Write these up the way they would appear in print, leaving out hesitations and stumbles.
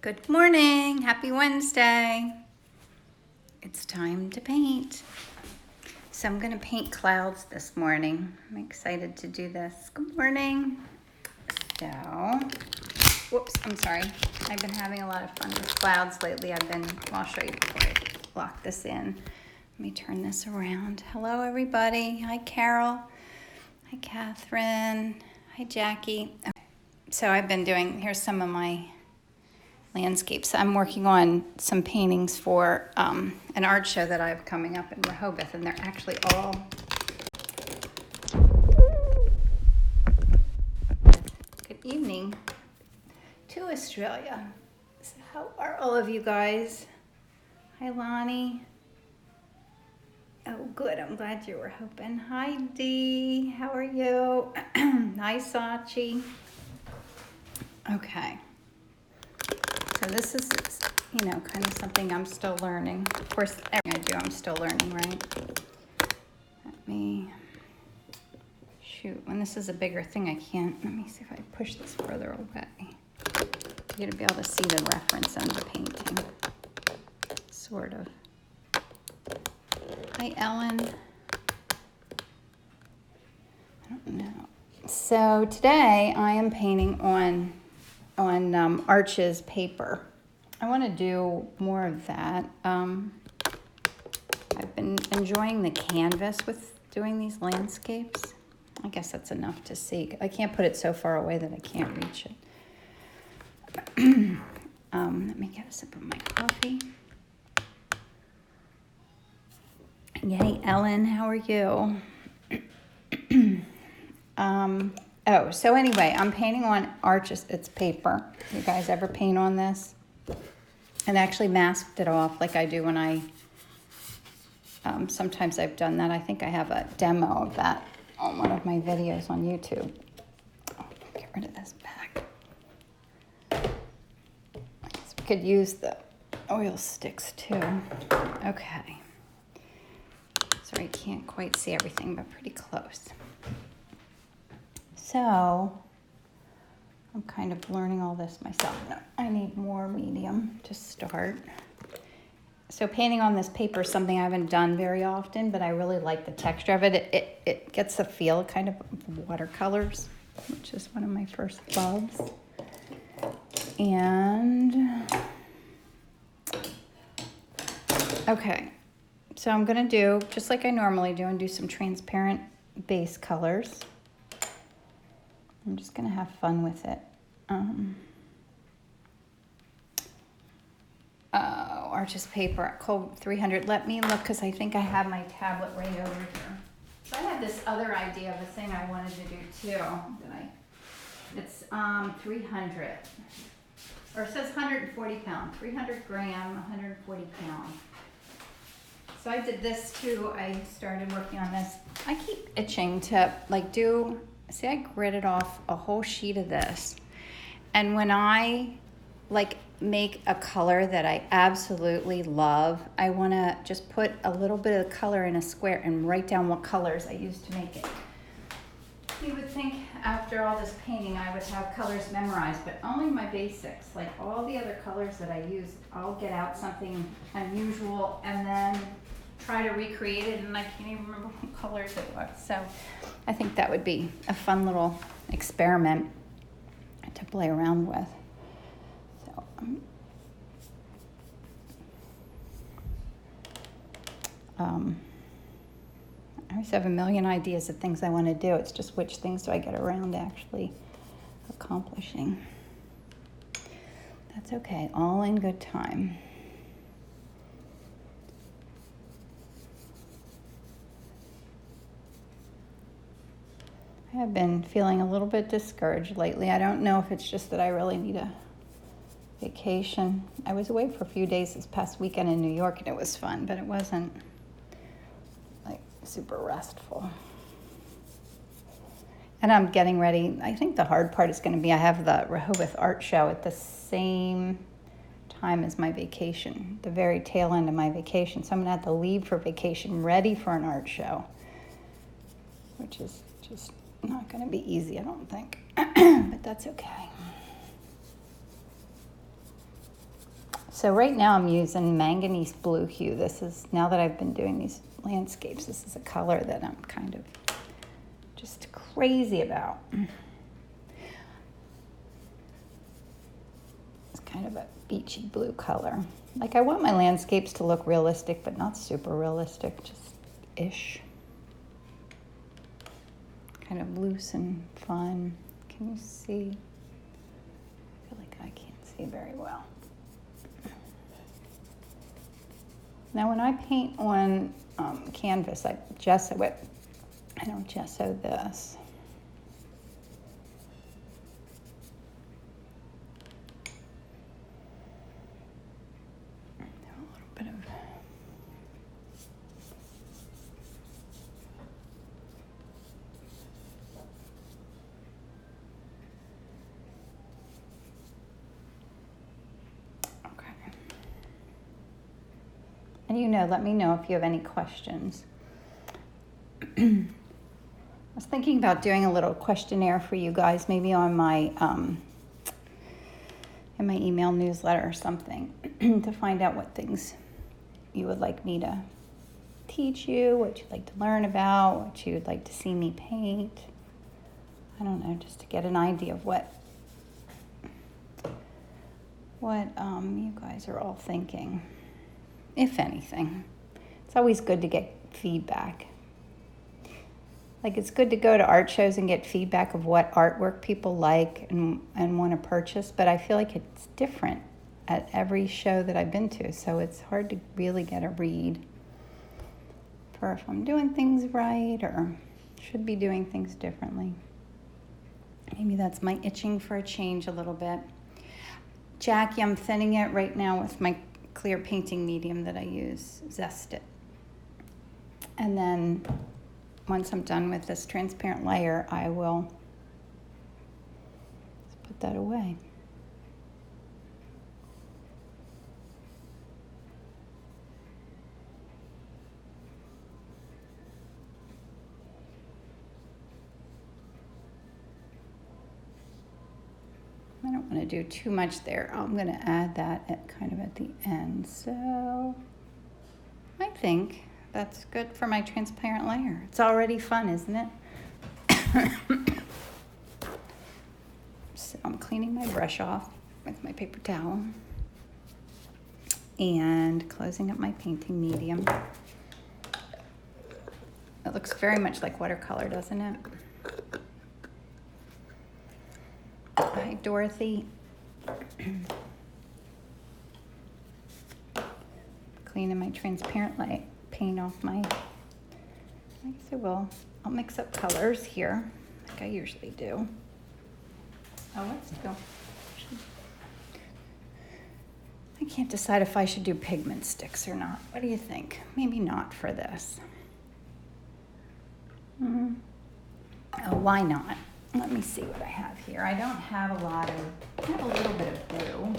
Good morning, happy Wednesday. It's time to paint. So I'm gonna paint clouds this morning. I'm excited to do this. Good morning. So, whoops, I'm sorry. I've been having a lot of fun with clouds lately. I'll show you before I lock this in. Let me turn this around. Hello everybody. Hi Carol. Hi Catherine. Hi Jackie. Okay. So I've been doing, here's some of my landscapes. I'm working on some paintings for an art show that I have coming up in Rehoboth, and they're actually all good evening to Australia. So how are all of you guys? Hi Lonnie. Oh good, I'm glad you were hoping. Hi Dee, how are you? Hi Sachi. Okay. So this is, kind of something I'm still learning. Of course, everything I do, I'm still learning, right? Let me, shoot, when this is a bigger thing, I can't, let me see if I push this further away. You're gonna be able to see the reference on the painting, sort of. Hi, Ellen. I don't know. So today I am painting on Arches paper. I want to do more of that. I've been enjoying the canvas with doing these landscapes. I guess that's enough to see. I can't put it so far away that I can't reach it. Let me get a sip of my coffee. Yay, Ellen, how are you? So anyway, I'm painting on Arches. It's paper. You guys ever paint on this? And actually masked it off like I do when I, sometimes I've done that. I think I have a demo of that on one of my videos on YouTube. Oh, get rid of this back. I guess we could use the oil sticks too. Okay. Sorry, I can't quite see everything, but pretty close. So, I'm kind of learning all this myself. No, I need more medium to start. So painting on this paper is something I haven't done very often, but I really like the texture of it. It gets the feel kind of watercolors, which is one of my first loves. And, okay, so I'm gonna do, just like I normally do, and do some transparent base colors. I'm just gonna have fun with it. Arches paper, Cold 300. Let me look, because I think I have my tablet right over here. So I had this other idea of a thing I wanted to do too. It's 300, or it says 140 pound, 300 gram, 140 pound. So I did this too. I started working on this. I keep itching to see, I gridded off a whole sheet of this. And when I make a color that I absolutely love, I want to just put a little bit of color in a square and write down what colors I used to make it. You would think after all this painting I would have colors memorized, but only my basics. Like all the other colors that I use, I'll get out something unusual and then try to recreate it, and I can't even remember what colors it was. So I think that would be a fun little experiment to play around with. So I always have a million ideas of things I want to do. It's just which things do I get around to actually accomplishing. That's okay, all in good time. I have been feeling a little bit discouraged lately. I don't know if it's just that I really need a vacation. I was away for a few days this past weekend in New York, and it was fun, but it wasn't like super restful. And I'm getting ready. I think the hard part is going to be I have the Rehoboth Art Show at the same time as my vacation, the very tail end of my vacation. So I'm going to have to leave for vacation ready for an art show, which is just not going to be easy, I don't think, but that's okay. So right now I'm using manganese blue hue. This is, now that I've been doing these landscapes, this is a color that I'm kind of just crazy about. It's kind of a beachy blue color. Like, I want my landscapes to look realistic, but not super realistic, just ish. Kind of loose and fun. Can you see? I feel like I can't see very well. Now when I paint on canvas, I gesso it. I don't gesso this. A little bit of And let me know if you have any questions. I was thinking about doing a little questionnaire for you guys, maybe on my in my email newsletter or something, to find out what things you would like me to teach you, what you'd like to learn about, what you'd like to see me paint. I don't know, just to get an idea of what you guys are all thinking, if anything. It's always good to get feedback. Like, it's good to go to art shows and get feedback of what artwork people like and want to purchase, but I feel like it's different at every show that I've been to, so it's hard to really get a read for if I'm doing things right or should be doing things differently. Maybe that's my itching for a change a little bit. Jackie, I'm thinning it right now with my clear painting medium that I use, Zest It. And then once I'm done with this transparent layer, I will put that away. I don't want to do too much there. I'm going to add that at kind of at the end. So I think that's good for my transparent layer. It's already fun, isn't it? So I'm cleaning my brush off with my paper towel and closing up my painting medium. It looks very much like watercolor, doesn't it? Hi, Dorothy. Cleaning my transparent light paint off my, I guess I will. I'll mix up colors here, like I usually do. Oh, let's go. I can't decide if I should do pigment sticks or not. What do you think? Maybe not for this. Oh, why not? Let me see what I have here. I don't have a lot of, I have a little bit of blue.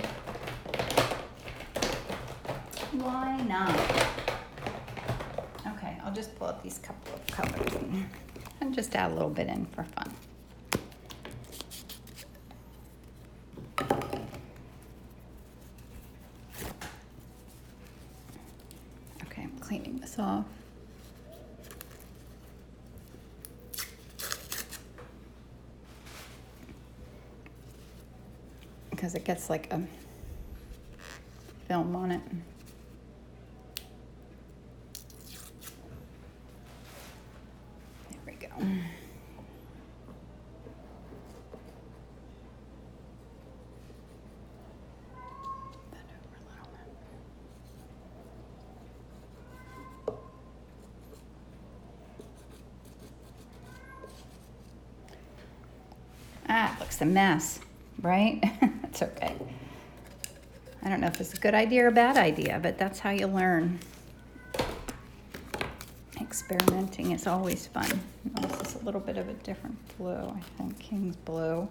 Why not? Okay, I'll just pull out these couple of colors and just add a little bit in for fun. Okay, I'm cleaning this off. Because it gets like a film on it. There we go. Ah, it looks a mess, right? That's okay. I don't know if it's a good idea or a bad idea, but that's how you learn. Experimenting is always fun. Oh, this is a little bit of a different blue, I think, King's Blue.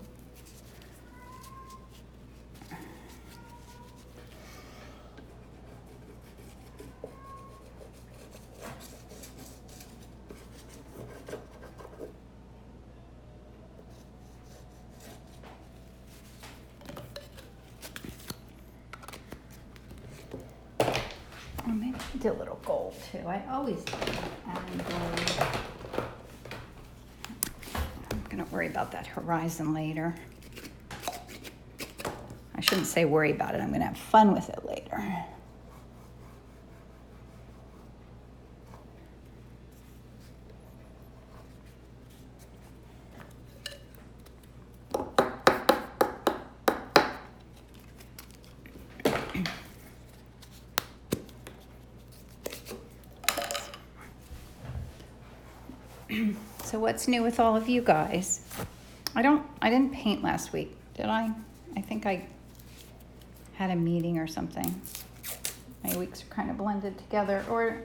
do a little gold too. I always do adding gold. I'm gonna worry about that horizon later. I shouldn't say worry about it. I'm gonna have fun with it later. So what's new with all of you guys? I didn't paint last week, did I? I think I had a meeting or something. My weeks are kind of blended together, or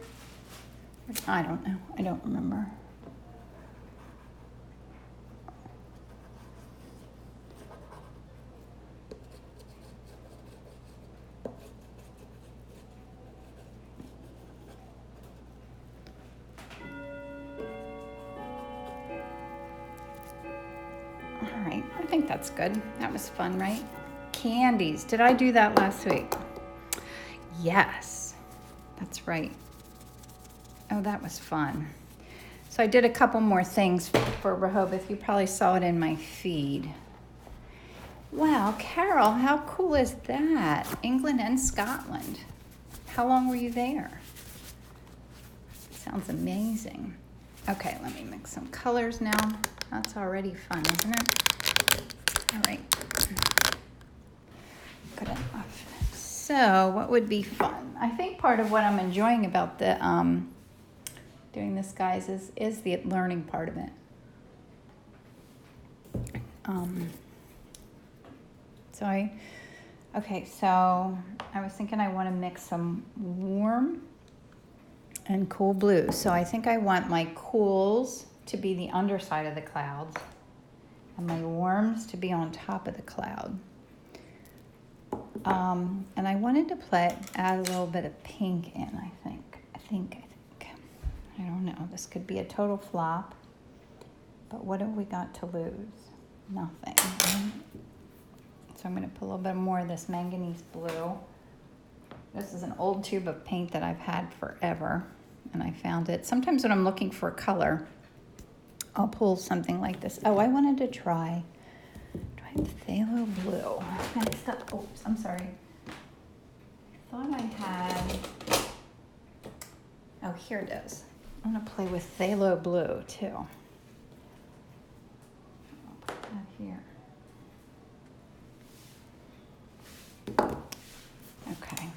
I don't know. I don't remember. All right, I think that's good. That was fun, right? Candies. Did I do that last week? Yes, that's right. Oh, that was fun. So I did a couple more things for Rehoboth. You probably saw it in my feed. Wow, Carol, how cool is that? England and Scotland. How long were you there? Sounds amazing. Okay, let me mix some colors now. That's already fun, isn't it? All right. Good enough. So what would be fun? I think part of what I'm enjoying about the doing this, guys, is the learning part of it. So I was thinking I want to mix some warm and cool blue. So I think I want my cools to be the underside of the clouds and my warms to be on top of the cloud. And I wanted to add a little bit of pink in, I think. I don't know, this could be a total flop, but what have we got to lose? Nothing. So I'm gonna put a little bit more of this manganese blue. This is an old tube of paint that I've had forever, and I found it. Sometimes when I'm looking for a color, I'll pull something like this. Oh, I wanted to try phthalo blue. Oops, I'm sorry. I thought I had, oh, here it is. I'm gonna play with phthalo blue too. I'll put that here. Okay.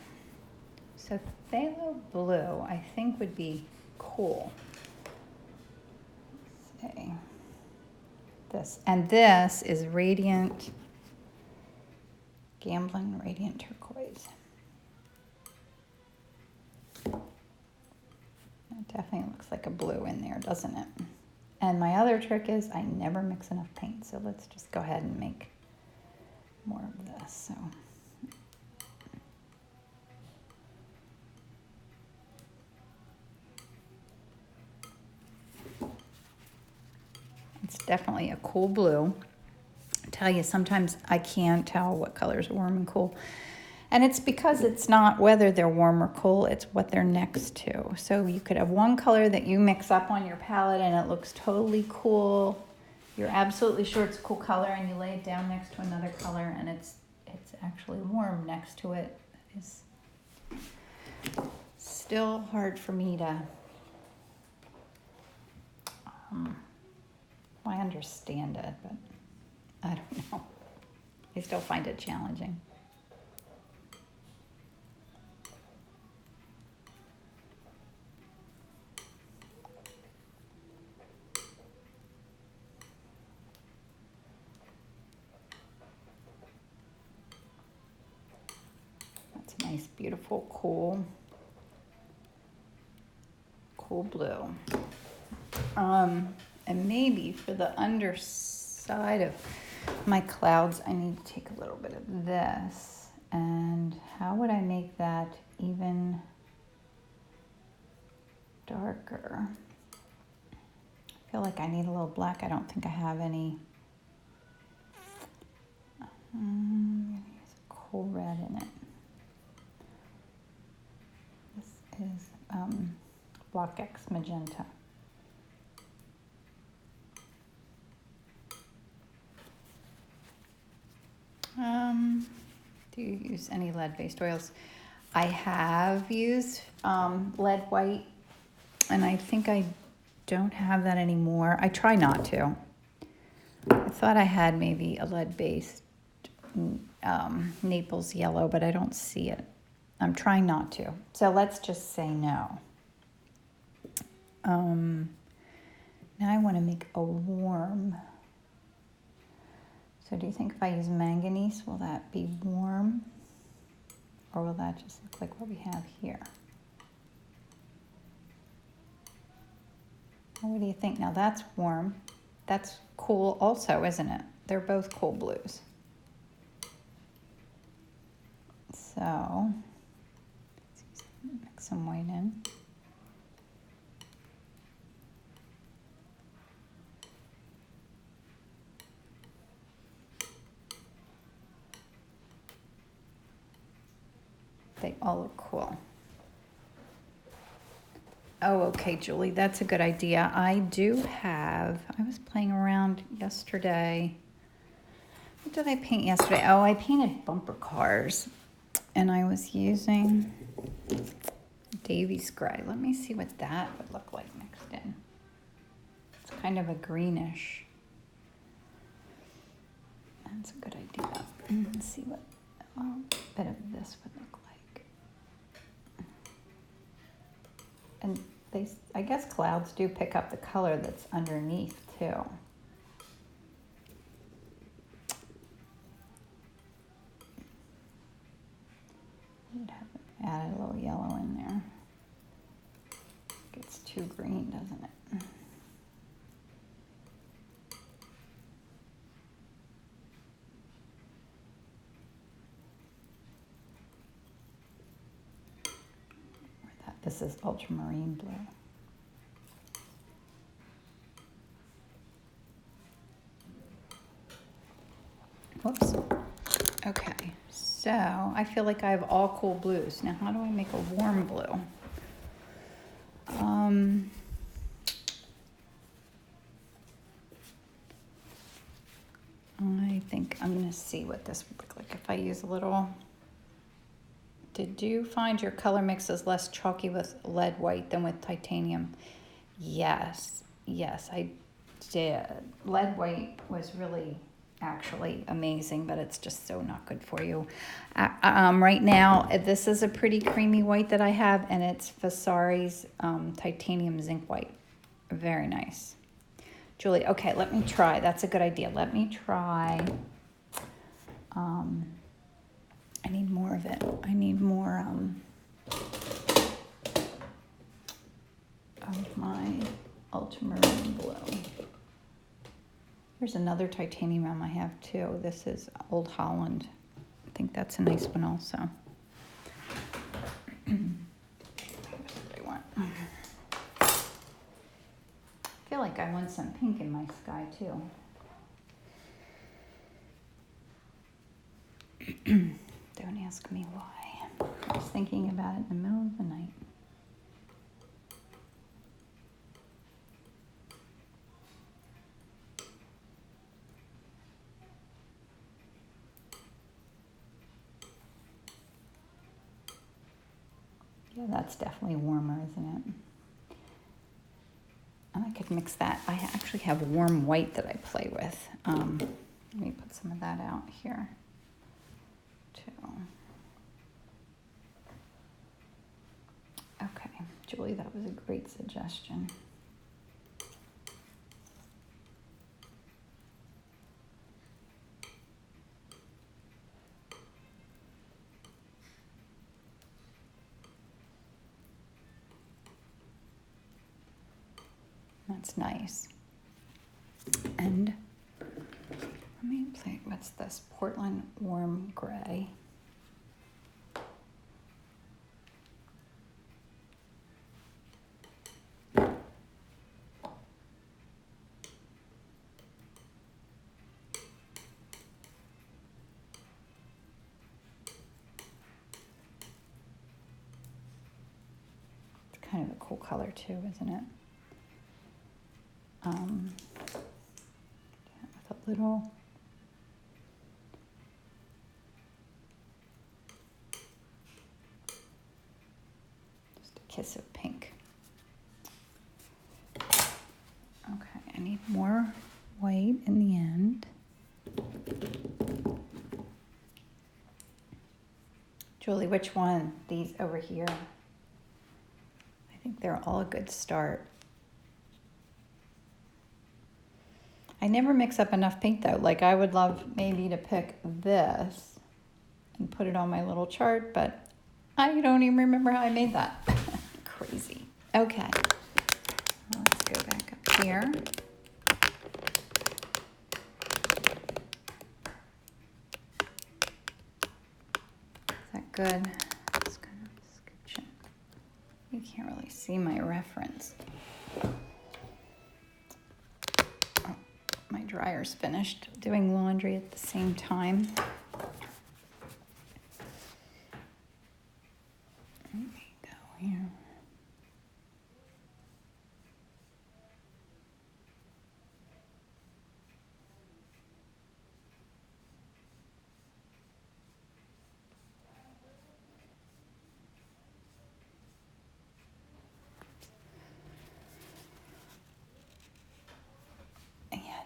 So phthalo blue, I think, would be cool. Let's see. This. And this is Radiant, Gamblin Radiant Turquoise. It definitely looks like a blue in there, doesn't it? And my other trick is I never mix enough paint, so let's just go ahead and make more of this. So. It's definitely a cool blue. I tell you, sometimes I can't tell what colors are warm and cool. And it's because it's not whether they're warm or cool, it's what they're next to. So you could have one color that you mix up on your palette and it looks totally cool. You're absolutely sure it's a cool color, and you lay it down next to another color and it's actually warm next to it. It's still hard for me to I understand it, but I don't know. I still find it challenging. That's a nice, beautiful, cool blue. And maybe for the underside of my clouds, I need to take a little bit of this. And how would I make that even darker? I feel like I need a little black. I don't think I have any. I'm gonna use a cool red in it. This is Block X magenta. Do you use any lead-based oils? I have used lead white, and I think I don't have that anymore. I try not to. I thought I had maybe a lead-based Naples yellow, but I don't see it. I'm trying not to. So let's just say no. Now I want to make a warm. So do you think if I use manganese, will that be warm? Or will that just look like what we have here? Well, what do you think? Now that's warm. That's cool also, isn't it? They're both cool blues. So, mix some white in. They all look cool. Oh, okay, Julie, that's a good idea. I was playing around yesterday. What did I paint yesterday? Oh, I painted bumper cars. And I was using Davy's Gray. Let me see what that would look like mixed in. It's kind of a greenish. That's a good idea. Let's see what a little bit of this would look like. And I guess clouds do pick up the color that's underneath too. I'd have added a little yellow in there. Gets too green, doesn't it? This is ultramarine blue. Whoops. Okay, so I feel like I have all cool blues. Now, how do I make a warm blue? I think I'm going to see what this would look like if I use a little. Did you find your color mix is less chalky with lead white than with titanium? Yes, I did. Lead white was really actually amazing, but it's just so not good for you. Right now, this is a pretty creamy white that I have, and it's Vasari's titanium zinc white. Very nice. Julie, okay, let me try. That's a good idea. Let me try. I need more of it. I need more of my ultramarine blue. Here's another titanium I have too. This is Old Holland. I think that's a nice one also. What I want. I feel like I want some pink in my sky too. Don't ask me why. I was thinking about it in the middle of the night. Yeah, that's definitely warmer, isn't it? And I could mix that. I actually have warm white that I play with. Let me put some of that out here too. Okay, Julie, that was a great suggestion. That's nice. And let me play, what's this? Portland Warm Gray. Kind of a cool color too, isn't it? Yeah, with a little just a kiss of pink. Okay, I need more white in the end. Julie, which one? These over here. I think they're all a good start. I never mix up enough paint though. Like I would love maybe to pick this and put it on my little chart, but I don't even remember how I made that. Crazy. Okay, let's go back up here. Is that good? It's kind of scooching. You can't really see my reference. Oh, my dryer's finished. Doing laundry at the same time. There we go here.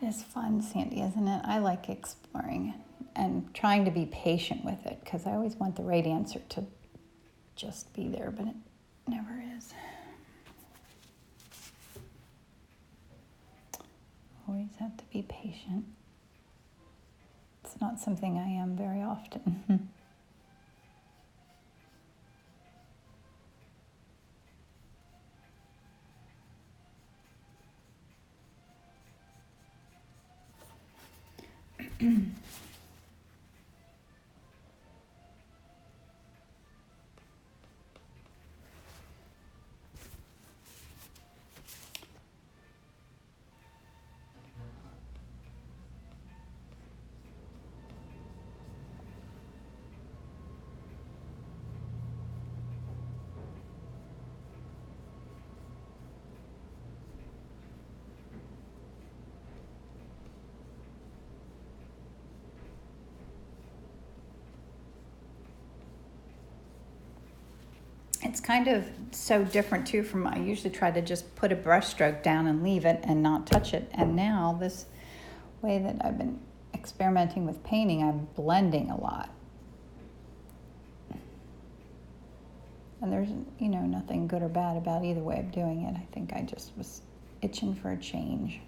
It is fun, Sandy, isn't it? I like exploring and trying to be patient with it because I always want the right answer to just be there, but it never is. Always have to be patient. It's not something I am very often. It's kind of so different too from, I usually try to just put a brush stroke down and leave it and not touch it. And now this way that I've been experimenting with painting, I'm blending a lot. And there's, nothing good or bad about either way of doing it. I think I just was itching for a change.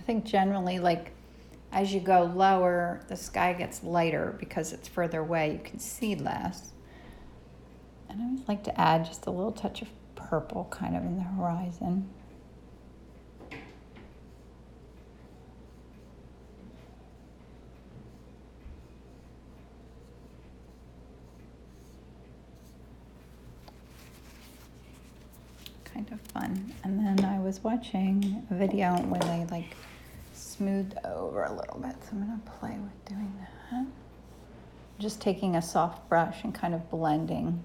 I think generally, like, as you go lower, the sky gets lighter because it's further away. You can see less. And I always like to add just a little touch of purple kind of in the horizon. Kind of fun. And then I was watching a video where they like smoothed over a little bit, so I'm going to play with doing that. Just taking a soft brush and kind of blending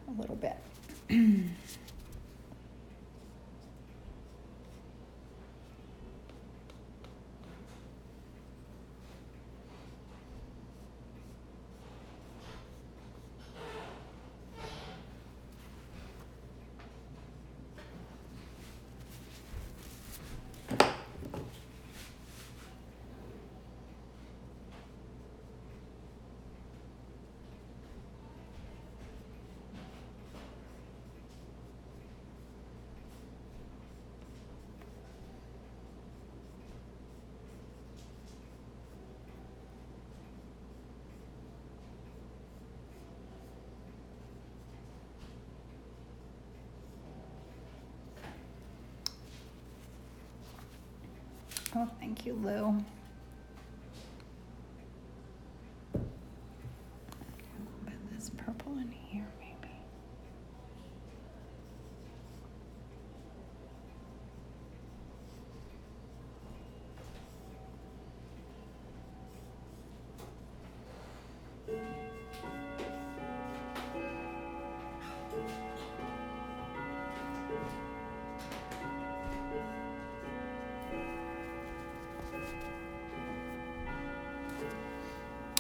a little bit. Oh, thank you, Lou. Put this purple in here, maybe.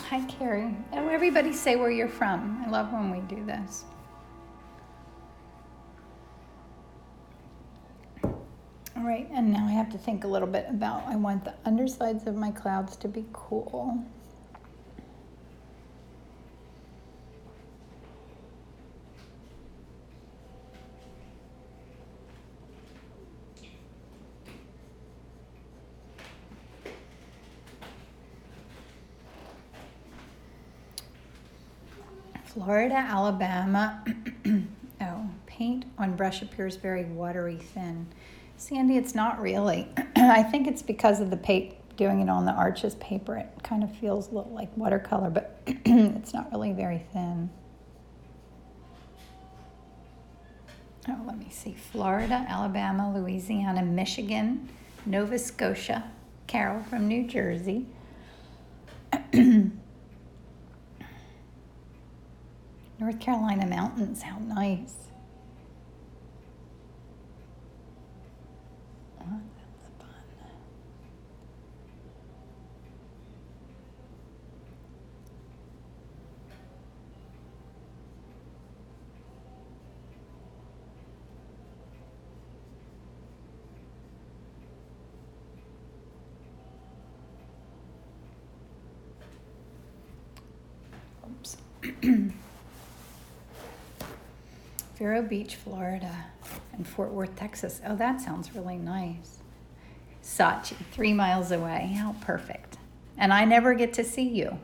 Hi, Carrie. Oh, everybody say where you're from. I love when we do this. All right, and now I have to think a little bit about, I want the undersides of my clouds to be cool. Florida, Alabama. Oh, paint on brush appears very watery thin. Sandy, it's not really. I think it's because of the doing it on the Arches paper. It kind of feels a little like watercolor, but it's not really very thin. Oh, let me see. Florida, Alabama, Louisiana, Michigan, Nova Scotia. Carol from New Jersey. North Carolina mountains, how nice. Oh, that's fun. Oops. Vero Beach, Florida, and Fort Worth, Texas. Oh, that sounds really nice. Saatchi, 3 miles away. How perfect. And I never get to see you.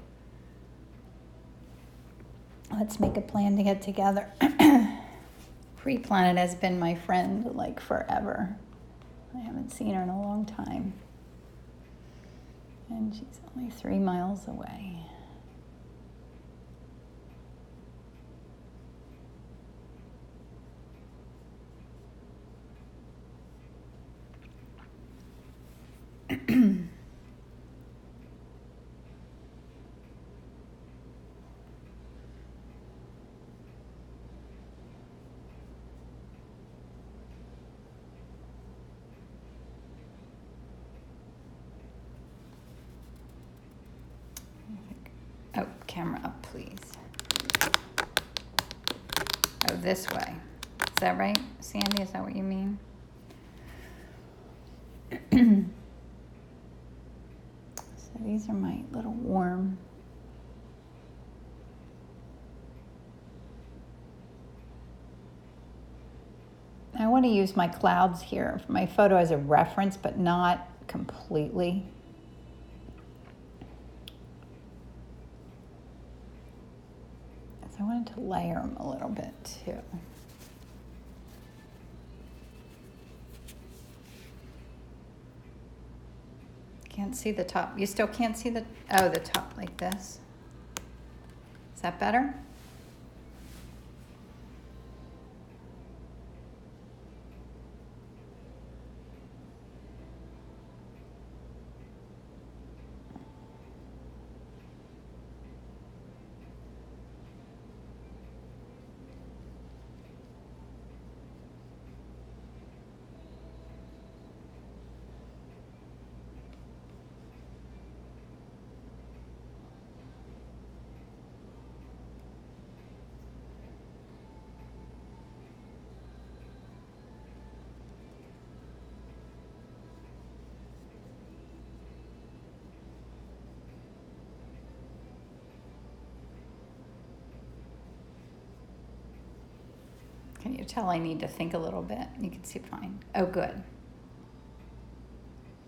Let's make a plan to get together. Pre-Planet has been my friend like forever. I haven't seen her in a long time. And she's only 3 miles away. Oh, camera up, please. Oh, this way. Is that right, Sandy? Is that what you mean? So these are my little warm. I want to use my clouds here, my photo as a reference, but not completely. So I wanted to layer them a little bit too. Can't see the top. You still can't see the top like this. Is that better? Can you tell I need to think a little bit? You can see fine. Oh, good.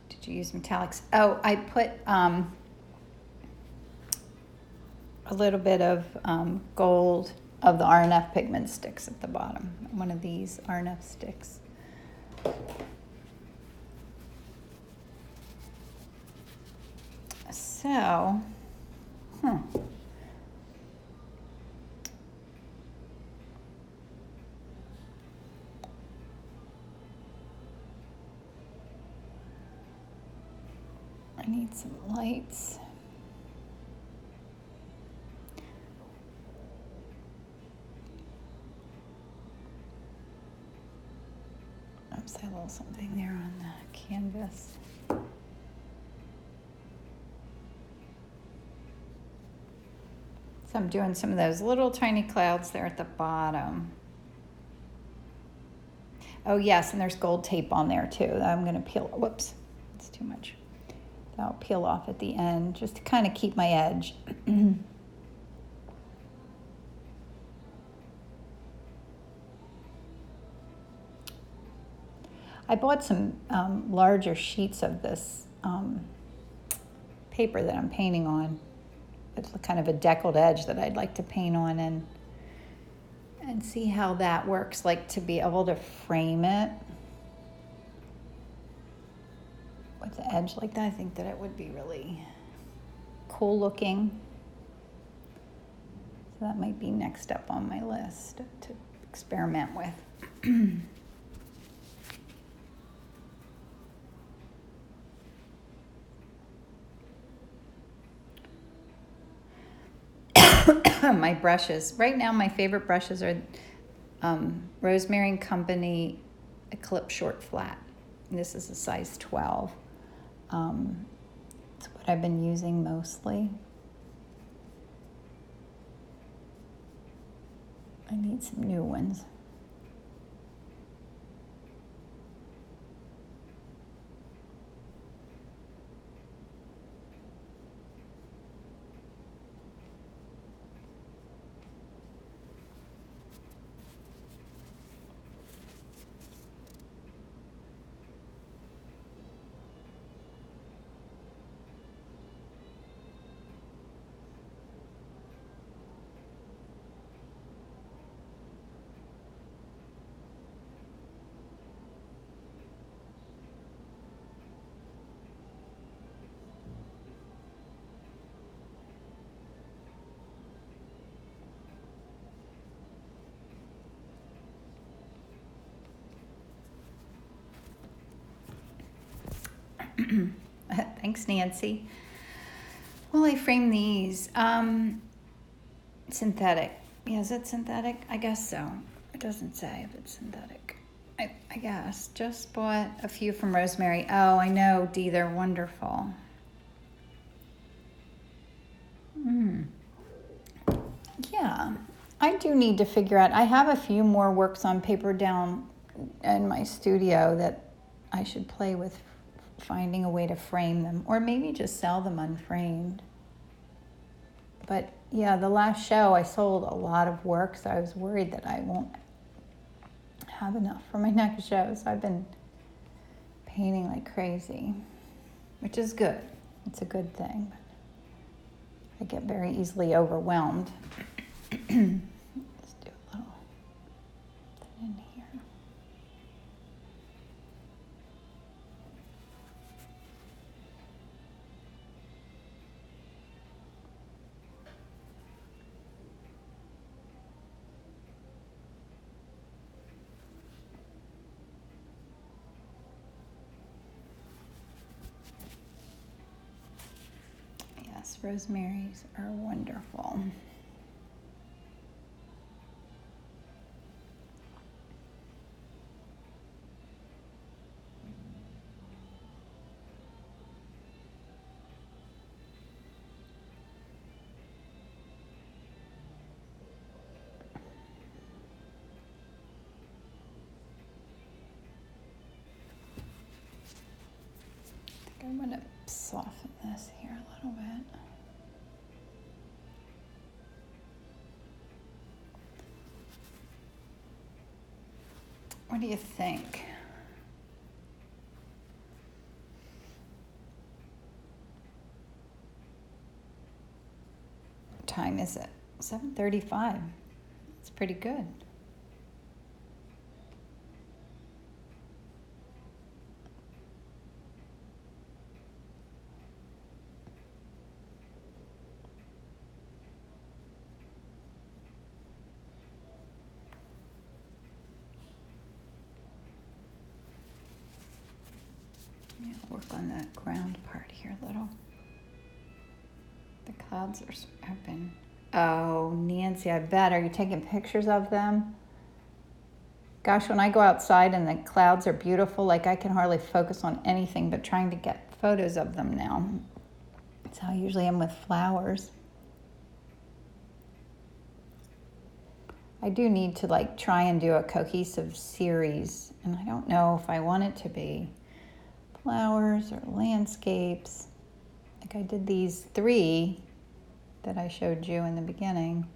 Did you use metallics? Oh, I put a little bit of gold of the RNF pigment sticks at the bottom. One of these RNF sticks. So, I need some lights. Oops, I little something there on the canvas. So I'm doing some of those little tiny clouds there at the bottom. Oh yes, and there's gold tape on there too. I'm gonna peel, whoops, it's too much. That'll peel off at the end just to kind of keep my edge. I bought some larger sheets of this paper that I'm painting on. It's kind of a deckled edge that I'd like to paint on and see how that works, like to be able to frame it with the edge like that. I think that it would be really cool looking. So that might be next up on my list to experiment with. My brushes. Right now, my favorite brushes are Rosemary and Company Eclipse Short Flat. This is a size 12. It's what I've been using mostly. I need some new ones. Thanks, Nancy. Well, I framed these. Synthetic. Yeah, is it synthetic? I guess so. It doesn't say if it's synthetic. I guess. Just bought a few from Rosemary. Oh, I know, Dee, they're wonderful. Yeah, I do need to figure out. I have a few more works on paper down in my studio that I should play with, finding a way to frame them, or maybe just sell them unframed. But yeah, the last show I sold a lot of work, so I was worried that I won't have enough for my next show. So I've been painting like crazy, which is good. It's a good thing. I get very easily overwhelmed. Let's do a little in here. Yes, rosemaries are wonderful. I'm going to soften this here a little bit. What do you think? What time is it? 7:35. It's pretty good. Yeah, work on the ground part here a little. The clouds have been. Oh, Nancy, I bet. Are you taking pictures of them? Gosh, when I go outside and the clouds are beautiful, like I can hardly focus on anything but trying to get photos of them now. That's how I usually am with flowers. I do need to like try and do a cohesive series, and I don't know if I want it to be flowers or landscapes. Like I did these 3 that I showed you in the beginning,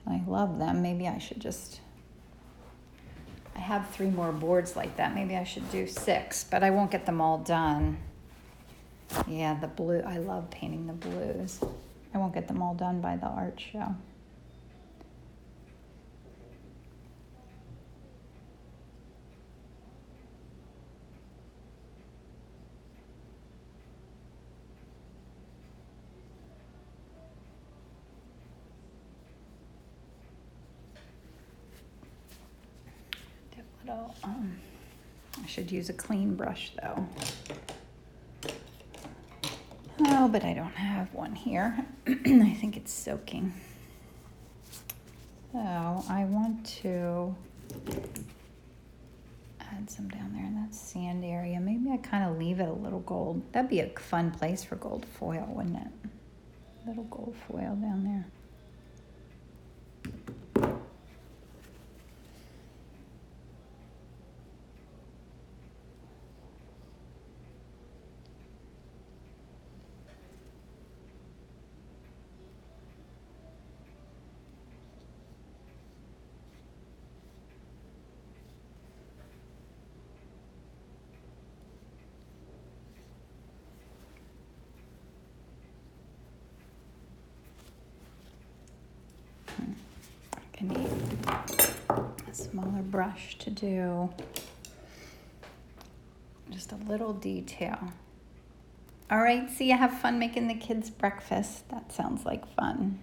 and I love them. Maybe I should just, I have 3 more boards like that. Maybe I should do 6, but I won't get them all done. Yeah, the blue, I love painting the blues. I won't get them all done by the art show. Little, I should use a clean brush though. Oh, but I don't have one here. I think it's soaking. So I want to add some down there in that sand area. Maybe I kind of leave it a little gold. That'd be a fun place for gold foil, wouldn't it? Little gold foil down there. I need a smaller brush to do just a little detail. All right, see you have fun making the kids breakfast. That sounds like fun.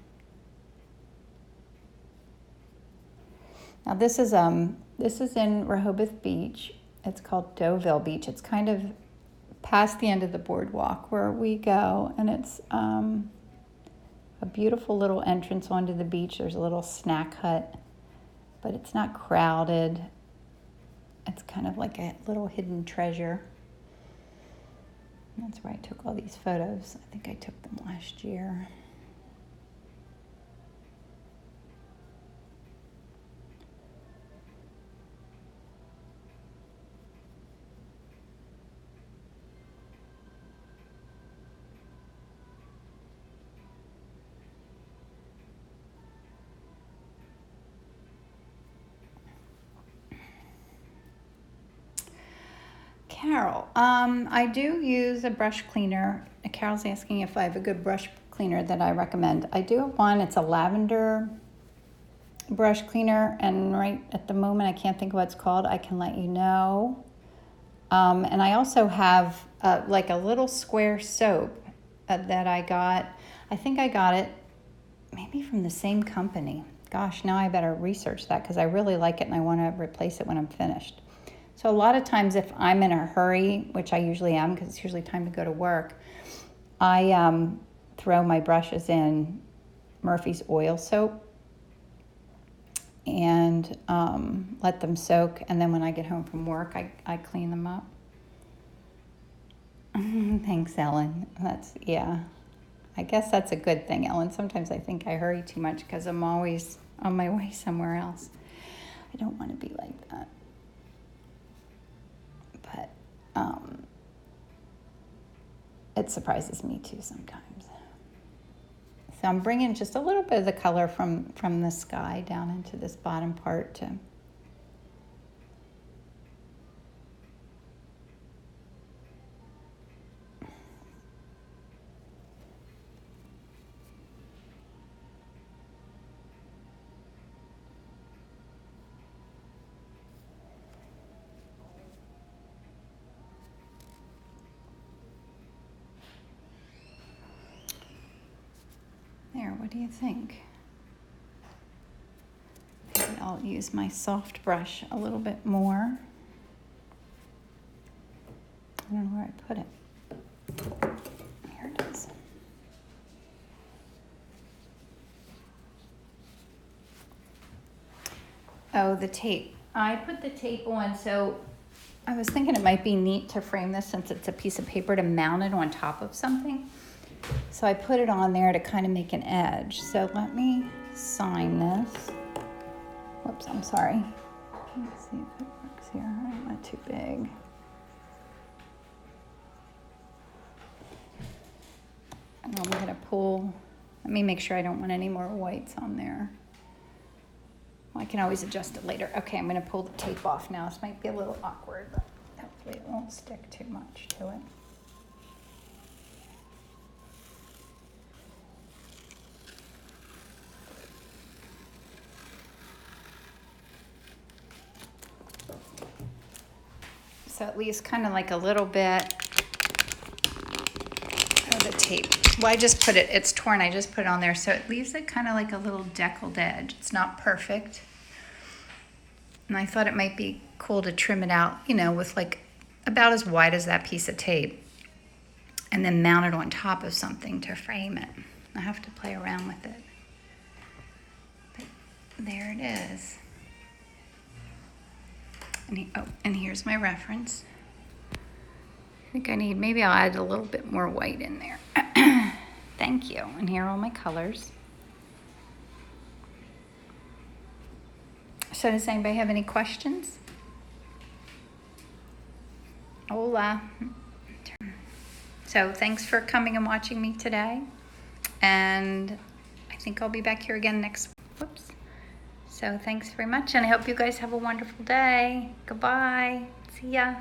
Now this is in Rehoboth Beach. It's called Deauville Beach. It's kind of past the end of the boardwalk where we go, and it's a beautiful little entrance onto the beach. There's a little snack hut, but it's not crowded. It's kind of like a little hidden treasure. And that's where I took all these photos. I think I took them last year. Carol, I do use a brush cleaner. Carol's asking if I have a good brush cleaner that I recommend. I do have one. It's a lavender brush cleaner, and right at the moment I can't think of what it's called. I can let you know. And I also have like a little square soap that I got. I think I got it maybe from the same company. Gosh, now I better research that because I really like it and I want to replace it when I'm finished. So a lot of times if I'm in a hurry, which I usually am because it's usually time to go to work, I throw my brushes in Murphy's oil soap and let them soak. And then when I get home from work, I clean them up. Thanks, Ellen. Yeah. I guess that's a good thing, Ellen. Sometimes I think I hurry too much because I'm always on my way somewhere else. I don't want to be like that. But it surprises me too sometimes. So I'm bringing just a little bit of the color from the sky down into this bottom part to there. What do you think? Maybe I'll use my soft brush a little bit more. I don't know where I put it. Here it is. Oh, the tape. I put the tape on, so I was thinking it might be neat to frame this since it's a piece of paper to mount it on top of something. So I put it on there to kind of make an edge. So let me sign this. Whoops, I'm sorry. Let's see if it works here. I'm not too big. And I'm gonna pull, let me make sure I don't want any more whites on there. Well, I can always adjust it later. Okay, I'm gonna pull the tape off now. This might be a little awkward, but hopefully it won't stick too much to it. So at least kind of like a little bit of the tape. Well, I just put it, it's torn, I just put it on there. So it leaves it kind of like a little deckled edge. It's not perfect. And I thought it might be cool to trim it out, you know, with like about as wide as that piece of tape. And then mount it on top of something to frame it. I have to play around with it. But there it is. And here's my reference. I think I need, maybe I'll add a little bit more white in there. Thank you. And here are all my colors. So does anybody have any questions? Hola. So thanks for coming and watching me today. And I think I'll be back here again next, whoops. So thanks very much, and I hope you guys have a wonderful day. Goodbye. See ya.